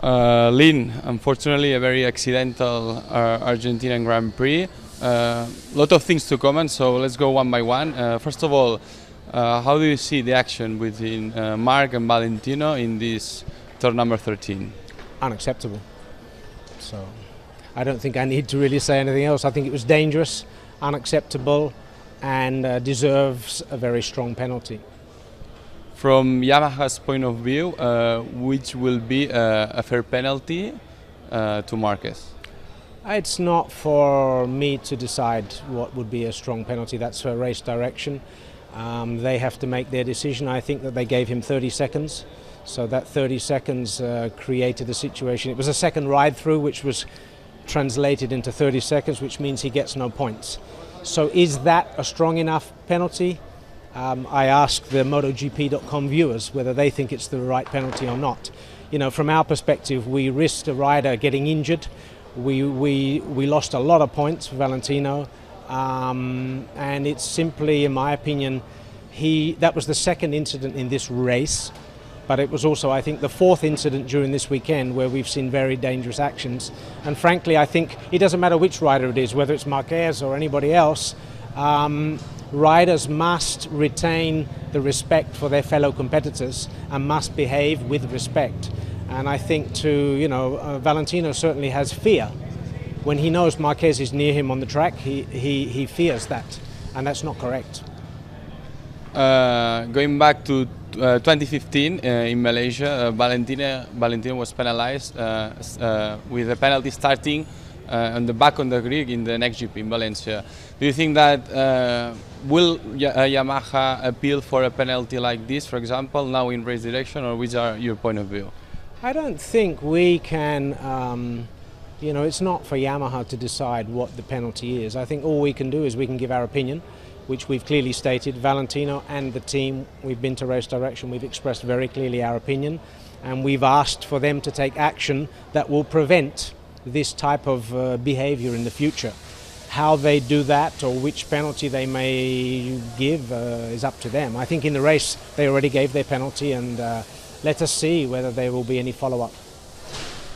Lin, unfortunately, a very accidental Argentinian Grand Prix. Lot of things to comment, so let's go one by one. First of all, how do you see the action between Marc and Valentino in this turn number 13? Unacceptable. So I don't think I need to really say anything else. I think it was dangerous, unacceptable, and deserves a very strong penalty. From Yamaha's point of view, which will be a fair penalty to Marquez? It's not for me to decide what would be a strong penalty. That's for race direction. They have to make their decision. I think that they gave him 30 seconds. So that 30 seconds created a situation. It was a second ride through, which was translated into 30 seconds, which means he gets no points. So is that a strong enough penalty? I asked the MotoGP.com viewers whether they think it's the right penalty or not. You know, from our perspective, we risked a rider getting injured. We lost a lot of points for Valentino, and it's simply, in my opinion, that was the second incident in this race, but it was also, I think, the fourth incident during this weekend where we've seen very dangerous actions. And frankly, I think it doesn't matter which rider it is, whether it's Marquez or anybody else. Riders must retain the respect for their fellow competitors and must behave with respect. And I think Valentino certainly has fear. When he knows Marquez is near him on the track, he fears that, and that's not correct. Going back to 2015 in Malaysia, Valentino was penalized with a penalty starting on the back on the grid in the next GP in Valencia. Do you think that will Yamaha appeal for a penalty like this, for example, now in race direction, or which are your point of view? I don't think we can, it's not for Yamaha to decide what the penalty is. I think all we can do is we can give our opinion, which we've clearly stated. Valentino and the team, we've been to race direction, we've expressed very clearly our opinion, and we've asked for them to take action that will prevent this type of behavior in the future. How they do that or which penalty they may give is up to them. I think in the race they already gave their penalty, and let us see whether there will be any follow-up.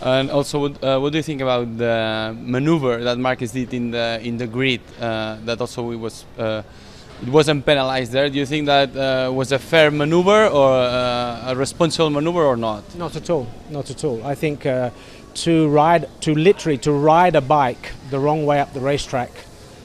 And also, what do you think about the maneuver that Marquez did in the grid? That also it wasn't penalized there. Do you think that was a fair maneuver or a responsible maneuver or not? Not at all. Not at all. I think to ride a bike the wrong way up the racetrack,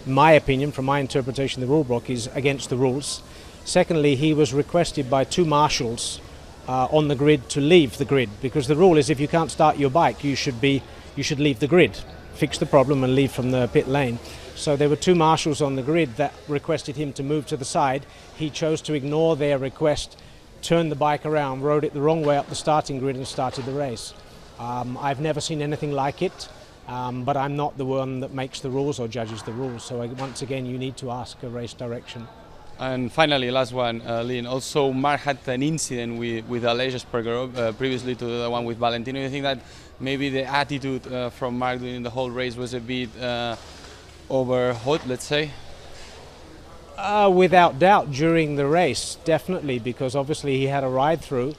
in my opinion, from my interpretation of the rule book, is against the rules. Secondly, he was requested by two marshals on the grid to leave the grid, because the rule is if you can't start your bike, you should leave the grid, fix the problem and leave from the pit lane. So there were two marshals on the grid that requested him to move to the side. He chose to ignore their request, turned the bike around, rode it the wrong way up the starting grid and started the race. I've never seen anything like it, but I'm not the one that makes the rules or judges the rules. So once again, you need to ask a race direction. And finally, last one, Lin. Also, Marc had an incident with Aleix Espargaró previously to the one with Valentino. Do you think that maybe the attitude from Marc during the whole race was a bit overhot, let's say? Without doubt, during the race, definitely, because obviously he had a ride through.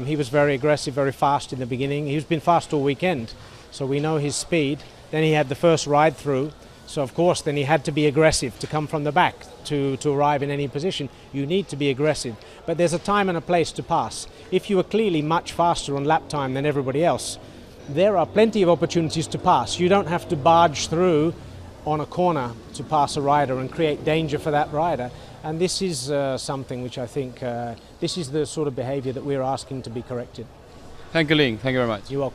He was very aggressive, very fast in the beginning. He's been fast all weekend, so we know his speed. Then he had the first ride through, so of course then he had to be aggressive to come from the back to arrive in any position. You need to be aggressive, but there's a time and a place to pass. If you are clearly much faster on lap time than everybody else, there are plenty of opportunities to pass. You don't have to barge through on a corner to pass a rider and create danger for that rider. And this is something which I think, this is the sort of behavior that we're asking to be corrected. Thank you, Lin. Thank you very much. You're welcome.